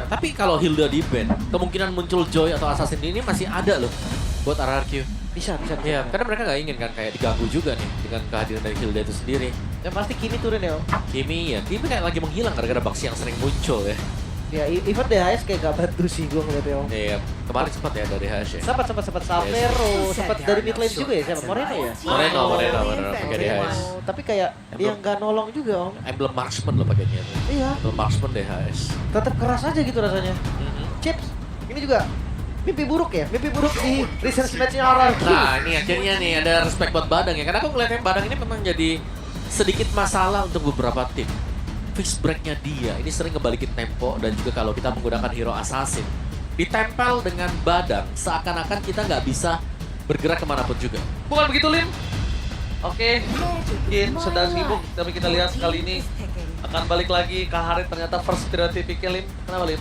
Tapi kalau Hilda di ban, kemungkinan muncul Joy atau Assassin ini masih ada loh buat RRQ. Bisa. Iya, karena mereka nggak ingin kan kayak diganggu juga nih dengan kehadiran dari Hilda itu sendiri. Yang pasti Kimi turun ya, Om. Kimi kayak lagi menghilang gara-gara Baxi yang sering muncul ya. Ya, even DHS kayak gak bantu sih gue ngeliatnya, Om. Iya, kemarin sempat ya dari HS ya. Sempat Savero, sempat dari mid lane juga ya, siapa? Moreno ya? Moreno pakai DHS. Tapi kayak yang gak nolong juga, Om. Emblem marksman loh pakainya tuh. Iya, Emblem marksman DHS. tetap keras aja gitu rasanya. Chips, ini juga mimpi buruk ya? Mimpi buruk di research match-nya RRQ. Nah ini akhirnya nih ada respect buat Badang ya. Karena aku ngeliatnya Badang ini memang jadi sedikit masalah untuk beberapa tim. Fix break-nya dia, ini sering ngebalikin tempo dan juga kalau kita menggunakan hero assassin. Ditempel dengan Badang, seakan-akan kita nggak bisa bergerak kemanapun juga. Bukan begitu, Lim? Oke, mungkin sedang sibuk, tapi kita lihat kali ini akan balik lagi ke Harit. Ternyata first stereotypicnya, Lim. Kenapa, Lim?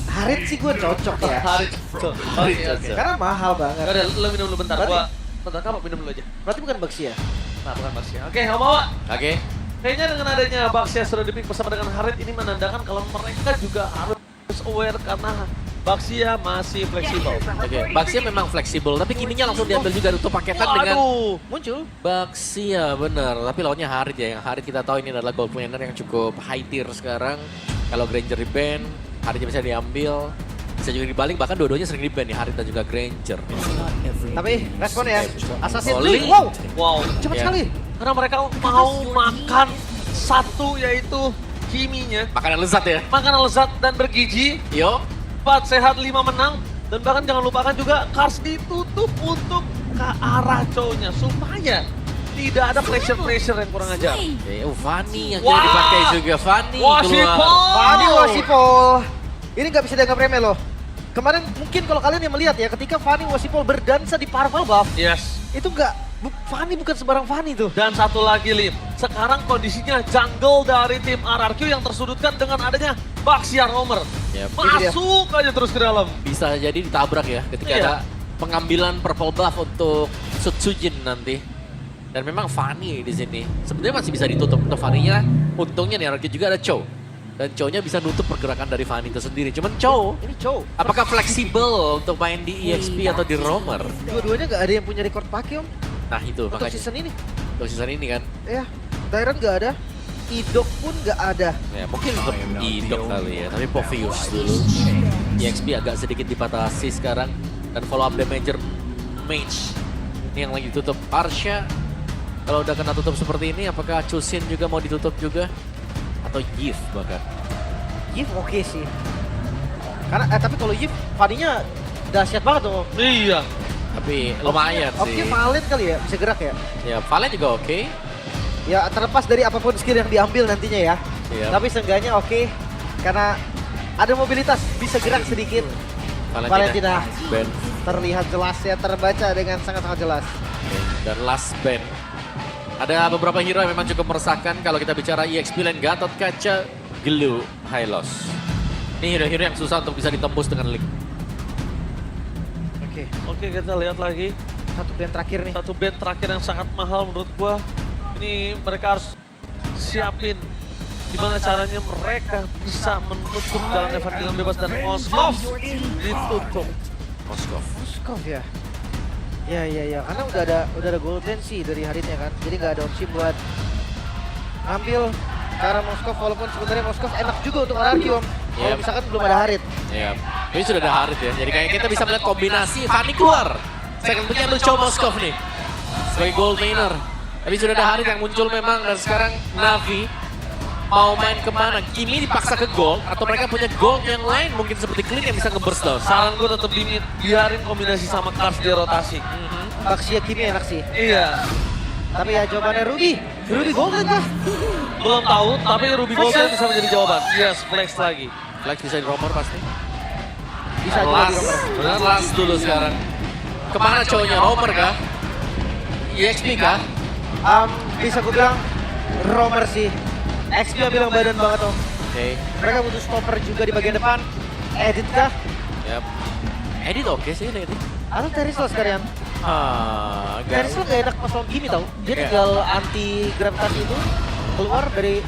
Harit sih gue cocok ya. Harit. Oke. Karena mahal banget. Udah, lo minum dulu bentar. Bentar, kamu minum dulu aja. Berarti bukan Baxi ya? Nah, bukan Baxia. Oke, Om Awa. Oke, Kayaknya dengan adanya Baxia sudah dipick bersama dengan Harit ini menandakan kalau mereka juga harus aware karena Baxia masih fleksibel. oke. Baxia memang fleksibel, tapi kininya langsung diambil juga untuk paketan dengan Muncul. Baxia bener. Tapi lawannya Harit ya, yang Harit kita tahu ini adalah gold planner yang cukup high tier sekarang. Kalau Granger di ban, Haritnya bisa diambil. Bisa juga dibaling, bahkan dua-duanya sering di ban nih, Harit dan juga Granger. Tapi respon ya, Assassin Oli. Blink. Wow, Wow. cepet Ya. sekali. Karena mereka mau makan satu yaitu Kiminya. Makanan lezat ya. Makanan lezat dan bergizi. Yo, 4 sehat 5 menang. Dan bahkan jangan lupakan juga Kars ditutup untuk ke arah cowoknya. Supaya tidak ada pressure-pressure yang kurang ajar. Fanny yang Wah. kira dipakai juga. Fanny Wasipol. keluar. Fanny Wasipol. Ini nggak bisa dianggap remeh loh. Kemarin mungkin kalau kalian yang melihat ya, ketika Fanny Wasipol berdansa di Parvel Buff, Yes. itu Fanny bukan sembarang Fanny tuh. Dan satu lagi, Lim. Sekarang kondisinya jungle dari tim RRQ yang tersudutkan dengan adanya Baxia Romer. Yap. Masuk aja terus ke dalam. Bisa jadi ditabrak ya ketika Iya. ada pengambilan purple buff untuk Sutsujin nanti. Dan memang Fanny di sini. Sebenarnya masih bisa ditutup untuk Fanny-nya. Untungnya nih RRQ juga ada Chow. Dan Chow-nya bisa nutup pergerakan dari Fanny itu sendiri. Cuman Chow, Ini Chow. apakah fleksibel untuk main di EXP atau di Romer? Dua-duanya nggak ada yang punya record pakai, Om. Nah itu Untuk makanya. season ini. Untuk season ini kan. Ya, Tyrant nggak ada. Idok pun nggak ada. Ya, mungkin untuk Idok kali ya, tapi Povius dulu. EXP agak sedikit dibatasi sekarang. Dan follow up damager Mage. Ini yang lagi ditutup. Arsha, kalau udah kena tutup seperti ini, apakah Chusin juga mau ditutup juga? Atau Yif bahkan? Yif oke sih. Karena tapi kalau Yif, Fanny-nya dahsyat banget tuh. Iya. Tapi lumayan Oke, sih. Valen kali ya, bisa gerak ya. Ya, Valen juga oke. Ya terlepas dari apapun skill yang diambil nantinya ya. Iya. Tapi seenggaknya oke, karena ada mobilitas, bisa gerak sedikit. Valentina. Ben. Terlihat jelas ya, terbaca dengan sangat-sangat jelas. Dan last Ben. Ada beberapa hero yang memang cukup meresahkan kalau kita bicara EXP lane Gatot Kaca, Glue, Hylos. Ini hero-hero yang susah untuk bisa ditembus dengan link. Oke, Oke, kita lihat lagi. satu band terakhir nih. Satu band terakhir yang sangat mahal menurut gua. Ini mereka harus siapin gimana caranya mereka bisa menutup jalan Evan dengan bebas dan Moskov ditutup. Moskov. Moskov ya. Ya, karena udah ada golden sih dari Haritnya kan. Jadi nggak ada opsi buat ngambil cara Moskov, walaupun sebenarnya Moskov enak juga untuk RRQ, Om. Kalau Yep. misalkan belum ada Harit. Iya. Ini sudah ada Harit ya. Jadi kayak kita bisa melihat kombinasi Fanny keluar. Second picknya Lucho Moskov nih. Sebagai gold laner. Tapi sudah ada Harit yang muncul memang. Dan sekarang Navi mau main kemana? Kimi dipaksa ke gold. Atau mereka punya gold yang lain. Mungkin seperti Clean yang bisa nge-burst down. Saran gua tetap biarin kombinasi sama Kars dia rotasi. Baxia Kimi enak sih. Iya. Tapi ya jawabannya Ruby. Ruby golden kah? Belum tahu, tapi Ruby Golden bisa menjadi jawaban. Yes, flex lagi. Flex bisa di romer pasti. Bisa juga di Last. romer. Benar last dulu sekarang. Kemana cowoknya? Romer kah? EXP kah? Bisa gue bilang Romer sih. XP bilang badan banget Om. Oke. Mereka butuh stopper juga di bagian depan. Edit kah? Yap. Edit oke sih ini. Atau Terisol sekalian. Agak. Terisol gak enak pas lawan Kimi tau. Dia Iya. tinggal anti gravitasi itu keluar dari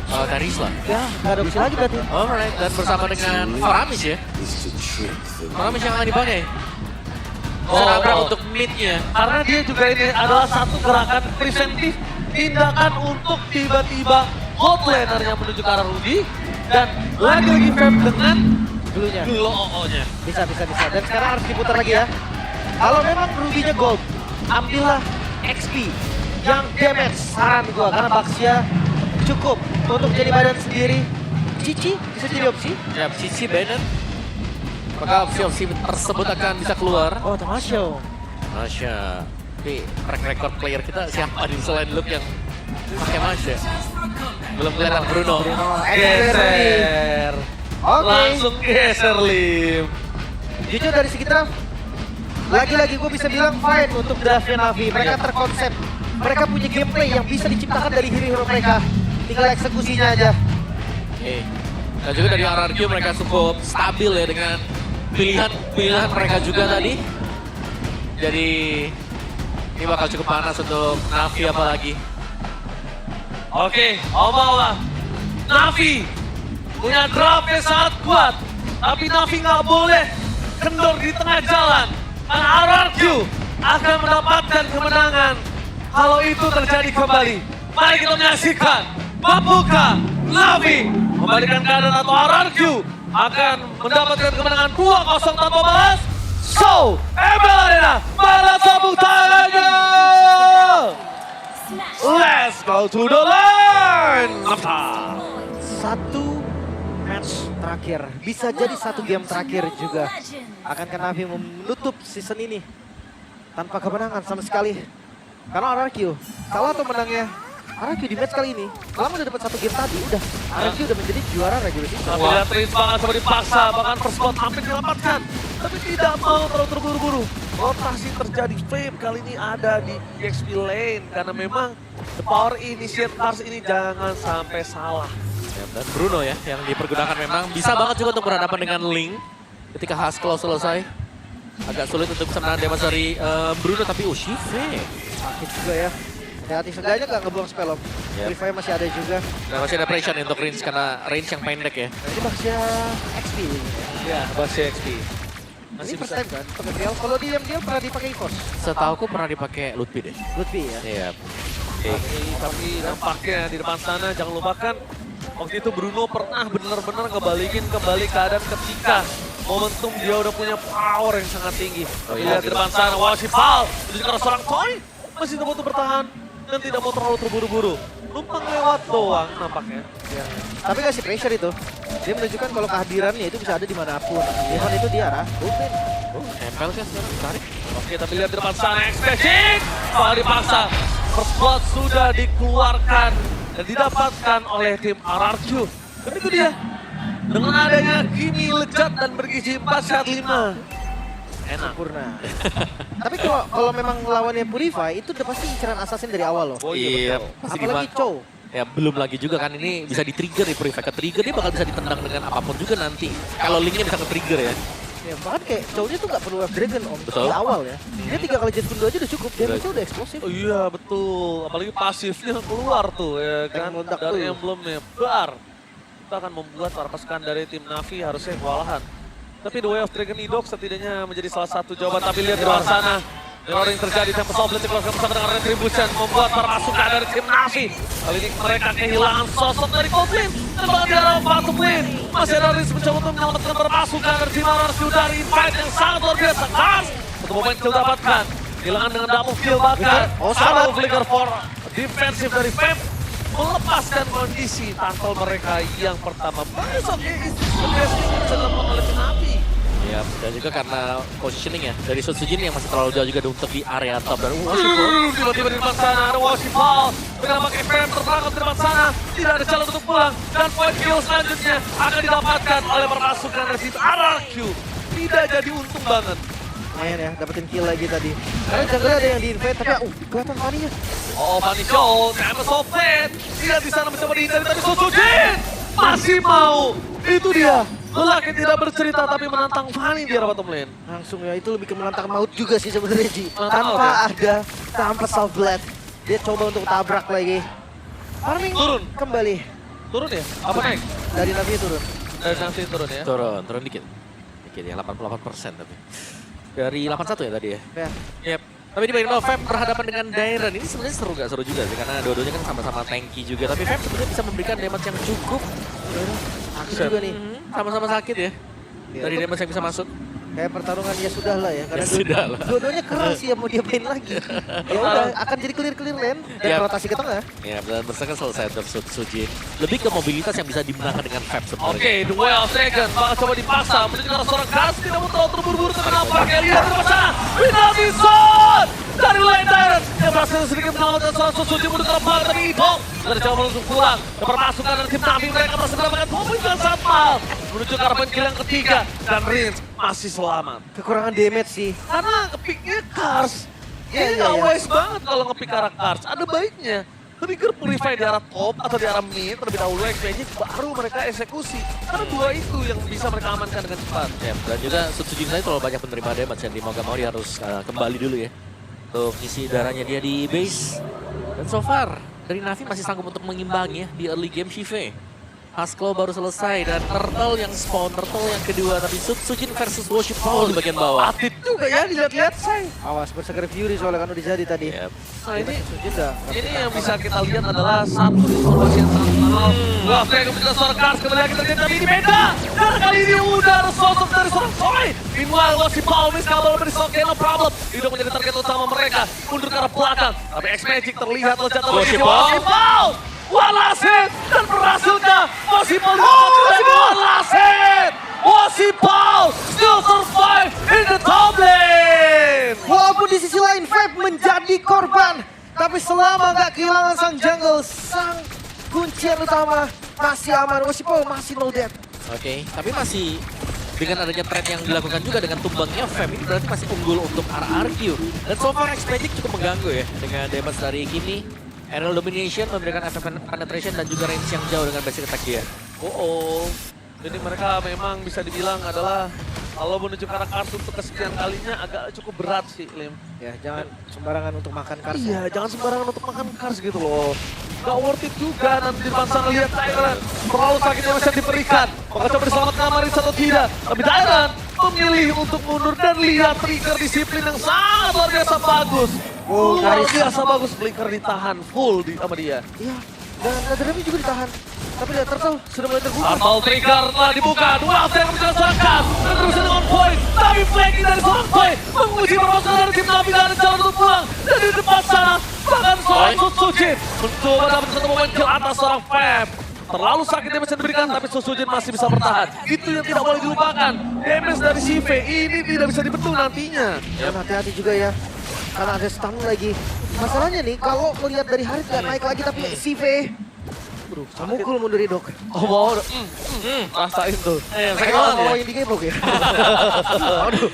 Tarisla. Ya, nggak ada opsi lagi berarti. Alright, dan bersama dengan Faramis ya. Faramis yang akan dipakai. Bisa nabrak untuk mid-nya. Karena dia juga ini adalah satu gerakan preventif, tindakan untuk tiba-tiba gold laner-nya menuju ke arah Rudy. Dan lagi-lagi vape dengan Dulunya. Gloo-nya. Bisa. Dan sekarang harus diputar lagi ya. Kalau memang Ruby-nya gold, ambillah XP yang damage. Saran gua, karena Baxia cukup untuk jadi badan sendiri. Cici bisa jadi opsi. Ya, Cici Bennett. Maka opsi-opsi tersebut akan bisa keluar. Oh, Tamasyo. Masya. Tapi track record player kita siapa di selain Luke yang pakai Masya? Belum kelihatan Bruno. Geser. Oke. Langsung geser Lim. Jujur dari segi draft, lagi-lagi gue bisa bilang fine untuk draftnya Navi. Mereka terkonsep. Mereka punya gameplay yang bisa diciptakan dari hero-hero mereka. Tinggal eksekusinya aja. Oke. Dan juga dari RRQ mereka cukup stabil ya dengan pilihan mereka juga tadi. Jadi ini bakal cukup panas untuk Navi apalagi. Oke, Omawa. Navi punya draft yang sangat kuat. Tapi Navi nggak boleh kendor di tengah jalan. Karena RRQ akan mendapatkan kemenangan. Kalau itu terjadi kembali, mari kita menyaksikan. Mampukah Navi membalikan keadaan atau RRQ akan mendapatkan kemenangan 2-0 tanpa balas? So, ML Arena, mana tepuk tangannya? Let's go to the line! Satu match terakhir, bisa jadi satu game terakhir juga. Akankah Navi menutup season ini tanpa kemenangan sama sekali? Karena RRQ, salah atau menangnya RRQ di match kali ini, lama udah dapat satu game tadi, udah RRQ udah menjadi juara regular season. Tapi lihat Tris banget sama dipaksa, bahkan first spot hampir didapatkan. Tapi tidak mau terlalu terburu-buru. Rotasi terjadi, Vape kali ini ada di EXP lane. Karena memang the power initiate cars ini jangan sampai salah. Ya, dan Bruno ya yang dipergunakan memang bisa banget juga untuk berhadapan dengan Link. Ketika Haskell selesai, agak sulit untuk bisa menahan damage dari Bruno, tapi Shive. Sakit juga ya. Hati-hati, seenggaknya nggak ngebuang spell off. Yep. Purify masih ada juga. Dan masih ada pressure untuk range karena range yang pendek ya. Ini maksudnya XP. Ya, Basya XP. Ini first time kan, pakai Real. Kalau dia pernah dipakai Force. Setauku pernah dipakai Lutfi deh. Lutfi ya. Iya. Tapi nampaknya di depan sana jangan lupakan waktu itu Bruno pernah benar-benar ngebalikin kembali keadaan ketika momentum dia udah punya power yang sangat tinggi. Oh, Lihat di depan sana, Washifal menuju ke arah seorang Toy masih coba untuk bertahan dan tidak mau terlalu terburu-buru. Numpang lewat doang nampaknya. Ya. Tapi kasih pressure itu. Dia menunjukkan kalau kehadirannya itu bisa ada dimanapun. Even itu di arah Bullpen. Nempel kan sekarang, tarik. Oke, tapi lihat di depan sana, Expecting! Malah dipaksa. First blood sudah dikeluarkan dan didapatkan oleh tim RRQ. Dan itu dia. Dengan adanya Kimi lejat dan bergizi 4 sehat 5. Enak. Sempurna. Tapi kalau memang lawannya Purify, itu udah pasti inceran assassin dari awal loh. Oh Iya, betul. pasti Apalagi dimakan. Chow. Ya belum lagi juga kan ini bisa di-trigger di Purify. Ke-trigger dia bakal bisa ditendang dengan apapun juga nanti. Kalau linknya bisa ke-trigger ya. Ya, bahkan kayak Chow-nya tuh nggak perlu Wave Dragon om. Betul. Di awal ya. Dia 3 kali Jet Kundo aja udah cukup. Damage-nya udah eksplosif. Oh iya betul, apalagi pasifnya keluar tuh ya kan meledak dari tuh. emblemnya. Bar. Itu akan membuat para pasukan dari tim Navi harusnya kewalahan. Tapi The Way of Dragon Idok setidaknya menjadi salah satu jawaban. Tapi lihat di luar sana, mirror yang terjadi, Tempest of Blade dikeluarkan bersama dengan Retribution membuat para pasukan dari tim Navi. Kali ini mereka kehilangan sosok dari Goblin. Dan bahkan di arah bottom lane, masih ada Riz mencoba untuk menyelamatkan para pasukan dari tim RRQ dari fight yang sangat luar biasa. Kars, satu momen kill dapatkan. Kehilangan dengan double kill bahkan. Oh, Shadow salah. Flicker for defensif dari Feb. Melepaskan kondisi tackle mereka yang pertama. Bagus, oke, itu bisa dilakukan oleh tim Navi. Ya, dan juga karena positioning ya dari Sutsujin yang masih terlalu jauh juga untuk di area top dan Tiba-tiba di depan sana ada Washifal dengan pakai FM terperangkap di depan sana, tidak ada jalan untuk pulang dan point kill selanjutnya akan didapatkan oleh pasukan dari tim RRQ. Tidak jadi untung banget. Lumayan ya, dapetin kill lagi tadi. Karena jungle ada yang di-invade, tapi kelihatan Fanny-nya. Oh, Fanny Show, Tempest of Blade tidak di sana mencoba dihindari tapi Sutsujin masih mau. Itu dia. Lelaki tidak bercerita tapi menantang Fanny di arah bottom lane. Langsung ya, itu lebih ke menantang maut juga sih sebenarnya Ji. Menantang Tanpa maut ada, tanpa self blade. Dia coba untuk tabrak lagi. Farming Turun. kembali. Turun ya? Apa naik? Dari Navi turun. Dari nanti turun ya? Turun dikit. Dikit ya, 88% tapi. Dari 81 ya tadi ya? Ya. Yep. Tapi di bagian bawah, Fab berhadapan dengan Dairen. Ini sebenarnya seru gak? Seru juga sih, karena dua-duanya kan sama-sama tanky juga. Tapi Fab sebenarnya bisa memberikan damage yang cukup. Sakit juga nih. Sama-sama sakit ya. Ya, Dari itu damage yang bisa masuk. kayak pertarungan ya sudah lah ya. Karena Ya sudah lah. dua-duanya keras ya mau dia main lagi. Ya udah akan jadi clear lane dan Ya. rotasi ke tengah. Ya, dan bersakan selesai untuk Sujin. Lebih ke mobilitas yang bisa dimenangkan dengan Fab sebenarnya. Oke, the way of second. Bakal coba dipaksa. Menuju ke arah seorang Kars. Tidak mau terlalu terburu-buru. Tapi nampaknya lihat ke sana. Penalty zone. Dari Lane Dairen. Yang berhasil sedikit menyelamatkan seorang Susuji. Menuju ke arah belakang. Tapi Ipong. Dari coba menuju pulang. Dan permasukan dari tim Navi. Mereka berhasil mendapatkan momen yang sangat mahal. Menuju ke arah kill yang ketiga. Dan Rins masih selamat. Kekurangan damage sih. Karena ngepicknya Kars. Iya, Ini iya, gak iya. wise banget kalau ngepick arah Kars. Ada baiknya. Trigger Purify di arah top atau di arah mid terlebih dahulu X-Magic baru mereka eksekusi. Karena dua itu yang bisa mereka amankan dengan cepat. Ya, dan juga Sujin saya terlalu banyak menerima damage dan mau gak mau dia harus kembali dulu ya. Untuk isi darahnya dia di base. Dan so far, dari Navi masih sanggup untuk mengimbangi ya di early game Shive. Haskell baru selesai dan Turtle yang spawn, Turtle yang kedua. Tapi Sujin versus Worship Paul di bagian bawah. Atit juga ya dilihat-lihat say. Awas berseger Fury soalnya kan udah jadi tadi. Yep. Nah Sudah. ini yang bisa kita lihat adalah satu informasi yang sangat mahal. Wah, saya kemudian seorang Kars kembali lagi terjadi tapi ini beda. Dan kali ini udah ada sosok dari seorang Soy. Meanwhile, si Paul miss kabel berisok, no problem. Hidup menjadi target utama mereka. Mundur ke arah belakang. Tapi X-Magic terlihat lejat dari Paul. Walasit dan berhasilkah Wasipal Walasit! Wasipal still survive in the top lane! Walaupun di sisi lain Fab menjadi korban, tapi selama nggak kehilangan sang jungle, sang kuncian utama masih aman. Wasipol masih no death. Oke, tapi masih dengan adanya trade yang dilakukan juga dengan tumbangnya Fab ini berarti masih unggul untuk arah RQ. Dan so far X-Magic cukup mengganggu ya dengan damage dari Kimi. Aerial Domination memberikan efek penetration dan juga range yang jauh dengan basic attack dia. Jadi mereka memang bisa dibilang adalah kalau menuju ke arah Kars untuk kesekian kalinya agak cukup berat sih, Lim. Ya jangan sembarangan untuk makan Kars. Iya, jangan sembarangan untuk makan Kars gitu loh. Gak worth it juga nanti di depan sana lihat Dairen. Terlalu sakit yang bisa diberikan. Maka coba diselamatkan Maris atau tidak. Tapi Dairen memilih untuk mundur dan lihat trigger disiplin yang sangat luar biasa bagus. Luar biasa bagus, Blinker ditahan full sama dia. Iya. Dan Netherrealm juga ditahan. Tapi lihat Turtle sudah mulai terbuka. Turtle trigger telah dibuka. Dua after yang mencoba serangkan. Dan terus dengan point. Tapi flanking dari seorang Soy menguji permasalahan dari tim Navi dan ada jalan untuk pulang. Dan di depan sana bahkan seorang Sujin mencoba dapat satu momen kill atas seorang Fab. Terlalu sakit damage yang diberikan, tapi Sujin masih bisa bertahan. Itu yang tidak boleh dilupakan. Damage dari Shive ini tidak bisa dibendung nantinya. Dan hati-hati juga ya. Karena ada stun lagi. Masalahnya nih, kalau melihat dari Harit nggak naik lagi, tapi CV mukul mundur dok. Oh wow, rasain tuh. Sakit Kalau banget ya. yang di Gameblok ya. Aduh,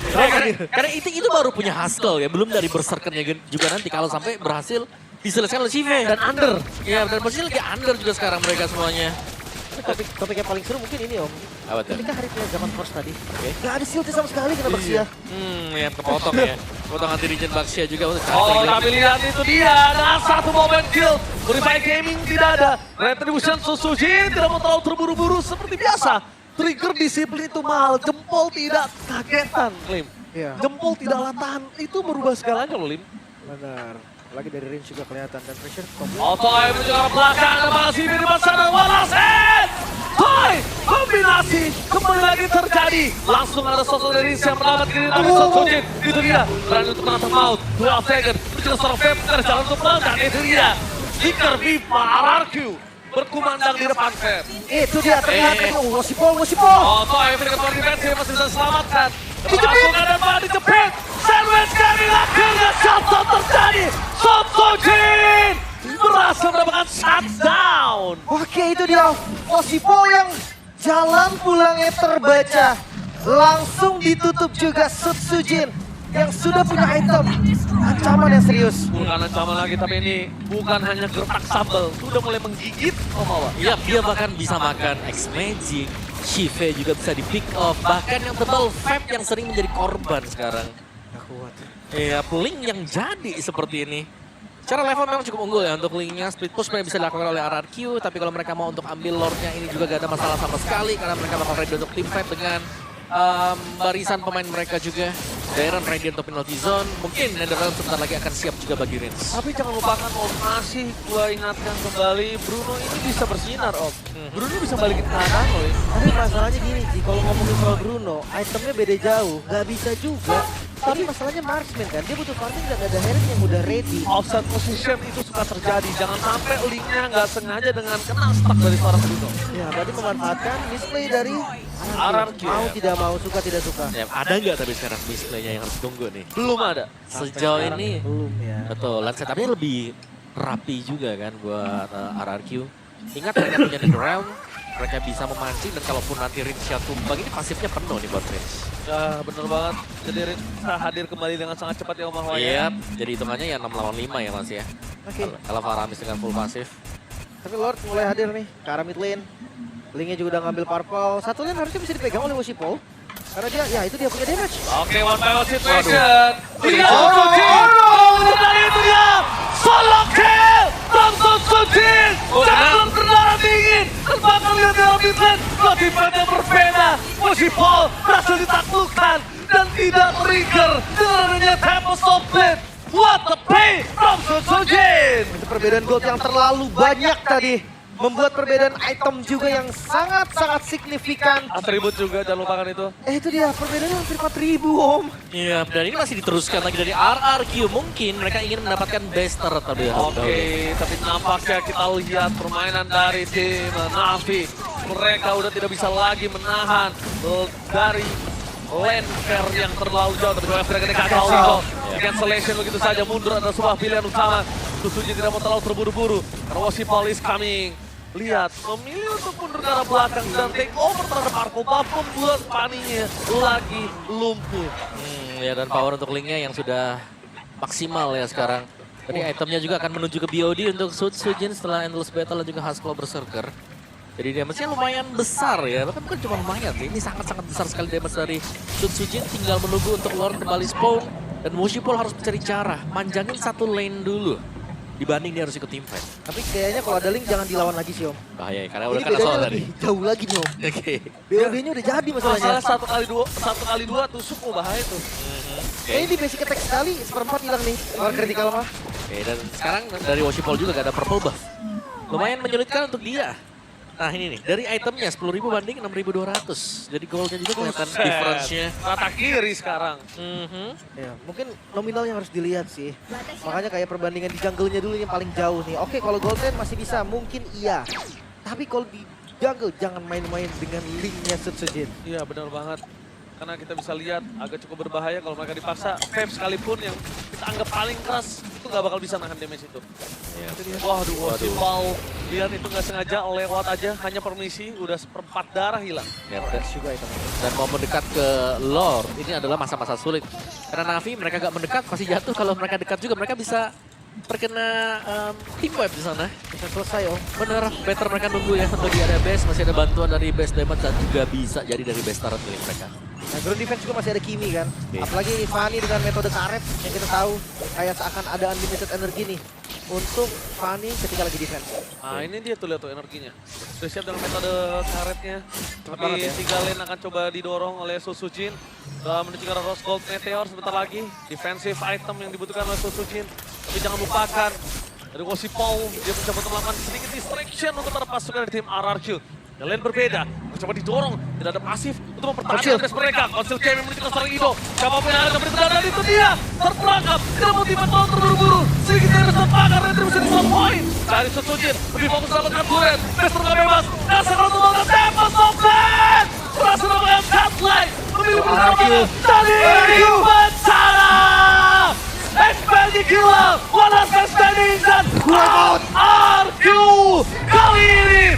karena itu baru punya Haskell ya, belum dari berserkernya juga nanti kalau sampai berhasil diselesaikan oleh Shive. Dan under. Ya, dan posisinya lagi under juga sekarang mereka semuanya. Topik yang paling seru mungkin ini Om. Apa tuh? Ketika Haritnya zaman Force tadi, Oke. nggak ada shieldnya sama sekali kena Baxia. Ya kepotong ya. Potong anti regen Baxia juga untuk Oh, tapi lihat itu dia. Ada satu momen kill. Purify Gaming tidak ada. Retribution Sujin tidak mau terlalu terburu-buru seperti biasa. Trigger disiplin itu mahal. Jempol tidak kagetan, Lim. Iya. Jempol tidak latahan. Itu merubah segalanya loh, Lim. Benar. Lagi dari range juga kelihatan dan pressure komplit. Otoy menuju ke arah belakang. Ada masih di depan sana. Walasit! Toy! Kombinasi kembali lagi terjadi. Langsung ada sosok dari yang pertama kiri tapi Sujin. Itu dia. Berani untuk menantang maut. 12 second. Menuju ke seorang Fab. Dari jalan untuk pulang. Dan itu dia. Stiker Viva RRQ. Berkumandang di depan Fab. Itu dia ternyata. Wasipol. Otoy memberikan power defensive masih bisa diselamatkan. Langsung ada Pak dijepit. Sandwich kami akhirnya shutdown terjadi. Sujin berhasil mendapatkan shutdown. Oke itu dia. Wasipol yang jalan pulangnya terbaca. Langsung ditutup juga Sujin yang sudah punya item. Ancaman yang serius. Bukan ancaman lagi, tapi ini bukan hanya gertak sambal. Sudah mulai menggigit Omawa. Iya, dia bahkan bisa makan X-Magic. Shive juga bisa di pick off. Bahkan yang tebal Fab yang sering menjadi korban sekarang. Gak kuat. Iya, Blink yang jadi seperti ini. Secara level memang cukup unggul ya untuk linknya. Split push memang bisa dilakukan oleh RRQ. Tapi kalau mereka mau untuk ambil lordnya ini juga gak ada masalah sama sekali. Karena mereka bakal ready untuk team fight dengan barisan pemain mereka juga. Darren ready untuk penalty zone. Mungkin Netherlands sebentar lagi akan siap juga bagi Rins. Tapi jangan lupakan Om, masih gua ingatkan kembali, Bruno ini bisa bersinar Om. Bruno bisa balikin keadaan loh. Tapi masalahnya gini sih, kalau ngomongin soal Bruno, itemnya beda jauh, nggak bisa juga. Tapi masalahnya marksman kan, dia butuh farming dan ada Herring yang udah ready. Offset position itu suka terjadi, jangan sampai linknya nggak sengaja dengan kena stuck dari seorang Bruno. Ya, berarti memanfaatkan misplay dari RRQ. Mau tidak mau, suka tidak suka. Ya, ada nggak tapi sekarang displaynya yang harus tunggu nih? Belum ada. Sejauh Sekarang ini, belum ya. betul. Dan setupnya lebih rapi juga kan buat RRQ. Ingat mereka punya Netherrealm, mereka bisa memancing dan kalaupun nanti Rinsya tumbang ini pasifnya penuh nih buat Rins. Ya bener banget, jadi Rinsa hadir kembali dengan sangat cepat ya Om Ahwaya. Iya, jadi hitungannya ya 6 lawan 5 ya Mas ya. Oke, Kalau Faramis dengan full pasif. tapi Lord mulai hadir nih ke arah mid lane. Linknya juga udah ngambil purple. Satu lane harusnya bisa dipegang oleh Wosipol. Karena dia, ya itu dia punya damage. Oke, one by one situation. Dia dan itu dia solo kill from Sojin. Jangan berdarah dingin. Terbakar lihat dalam midlane. Motivasi yang berbeda. Wosipol berhasil ditaklukkan dan tidak trigger dengan adanya Temple Stop Blade. What the play from Sojin. Itu perbedaan gold yang terlalu banyak tadi. Membuat perbedaan item juga yang sangat-sangat signifikan. Atribut juga, jangan lupakan itu. Itu dia, perbedaannya hampir 4.000 Om. Iya, dan ini masih diteruskan lagi dari RRQ. Mungkin mereka ingin mendapatkan bester terlebih dahulu. Oke, tapi nampaknya kita lihat permainan dari tim Navi. Mereka udah tidak bisa lagi menahan dari lane care yang terlalu jauh. Tapi kalau mereka gagal itu, cancellation begitu saja mundur adalah sebuah pilihan utama. Susuji tidak mau terlalu terburu-buru karena Wosipol is coming. Lihat, memilih untuk mundur ke arah belakang dan take over terhadap Markova membuat Paninya lagi lumpuh. Ya dan power untuk linknya yang sudah maksimal ya sekarang. Tadi itemnya juga akan menuju ke BOD untuk Sujin setelah Endless Battle dan juga Husklaw Berserker. Jadi damage-nya lumayan besar ya, bahkan bukan cuma lumayan sih, ini sangat-sangat besar sekali damage dari Sujin. Tinggal menunggu untuk Lord kembali spawn dan Wosipol harus mencari cara, manjangin satu lane dulu. Dibanding dia harus ikut team fight. Tapi kayaknya kalau ada link jangan dilawan lagi sih Om. Bahaya karena Ini udah kena soal bedanya tadi. lebih jauh lagi nih Om. Oke. BOD-nya udah jadi masalahnya. Masalah satu kali dua tusuk bahaya tuh. Kayaknya di basic attack sekali, seperempat hilang nih. Luar kritikal mah. Oke, dan sekarang dari Wosipol juga gak ada purple buff. Lumayan menyulitkan untuk dia. Nah ini nih, dari itemnya 10.000 banding 6.200. Jadi goalnya juga kelihatan Buset. difference-nya. Rata kiri sekarang. Ya, mungkin nominalnya harus dilihat sih. Makanya kayak perbandingan di jungle-nya dulu yang paling jauh nih. Oke, kalau Golden masih bisa, mungkin iya. Tapi kalau di jungle jangan main-main dengan linknya Sujin. Iya benar banget. Karena kita bisa lihat agak cukup berbahaya kalau mereka dipaksa. Vape sekalipun yang kita anggap paling keras itu nggak bakal bisa nahan damage itu. Waduh, Wosipol. Lihat itu nggak sengaja lewat aja, hanya permisi, udah seperempat darah hilang. Ya, dan mau mendekat ke Lord, ini adalah masa-masa sulit. Karena Navi mereka gak mendekat, pasti jatuh. Kalau mereka dekat juga, mereka bisa terkena team wipe di sana. Bisa selesai Om. Bener, better mereka nunggu ya untuk di area base. Masih ada bantuan dari base damage dan juga bisa jadi dari base turret milik mereka. Nah, ground defense juga masih ada Kimi kan. Oke. Apalagi Fanny dengan metode karet yang kita tahu kayak seakan ada unlimited energi nih untuk Fanny ketika lagi defense. Nah ini dia tuh lihat tuh energinya. Sudah siap dengan metode karetnya. Cepet Tapi banget ya. 3 lane akan coba didorong oleh Sujin. Menuju ke arah Rose Gold Meteor sebentar lagi. Defensive item yang dibutuhkan oleh Sujin. Tapi jangan lupakan dari Wosipol, dia mencoba untuk melakukan sedikit distraction untuk para pasukan dari tim RRQ. Yang lain berbeda, mencoba didorong, tidak ada pasif untuk mempertahankan address mereka. Konsil Kemi menuju ke seorang Ido. Siapapun yang ada berita dan itu dia terperangkap. Tidak mau tiba tolong terburu-buru. Sedikit dari terbakar, retribusi di small point. Dari Sujin, lebih fokus mendapatkan turret. Bester gak bebas, dasar untuk melakukan tempo stoplet. Berhasil melakukan catline. Memilih pertarungan dari Bencana. Expanding killer, one last man standing dan RRQ kali ini